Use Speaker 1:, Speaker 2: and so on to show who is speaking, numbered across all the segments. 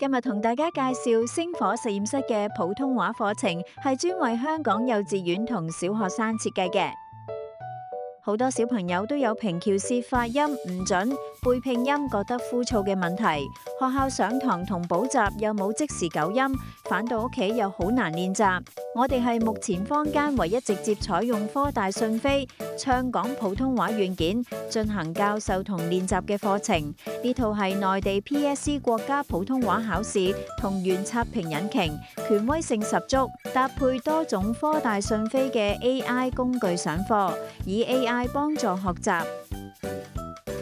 Speaker 1: 今日同大家介紹星火實驗室嘅普通話課程，係專為香港幼稚園同小學生設計嘅。好多小朋友都有平翹舌發音唔準、背拼音覺得枯燥嘅問題。學校上堂同補習又冇即時糾音，返到屋企又好難練習。我哋係目前坊間唯一直接採用科大訊飛暢講普通話軟件進行教授同練習嘅課程。呢套係內地 PSE 國家普通話考試同原測評引擎，權威性十足，搭配多種科大訊飛嘅 AI 工具上課，以 AI 幫助學習。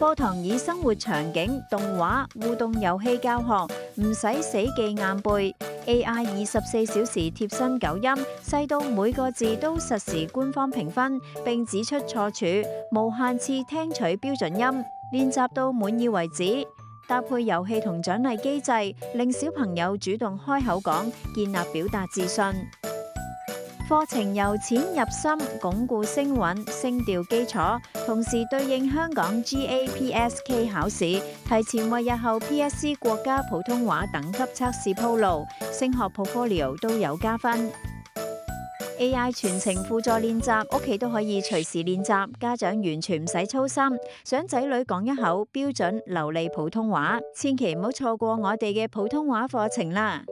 Speaker 1: 課堂以生活場景、動畫、互動遊戲教學，唔使死記硬背。AI 24小時貼身糾音，細到每個字都實時官方評分，並指出錯處，無限次聽取標準音，練習到滿意為止。搭配遊戲同獎勵機制，令小朋友主動開口講，建立表達自信。課程由淺入深，鞏固聲韻、聲調基礎，同時對應香港 GAPSK 考試，提前為日後 PSE 國家普通話等級測試鋪路，升學 portfolio 都有加分。AI 全程輔助練習，屋企都可以隨時練習，家長完全唔使操心。想仔女講一口標準流利普通話，千祈唔好錯過我哋嘅普通話課程啦！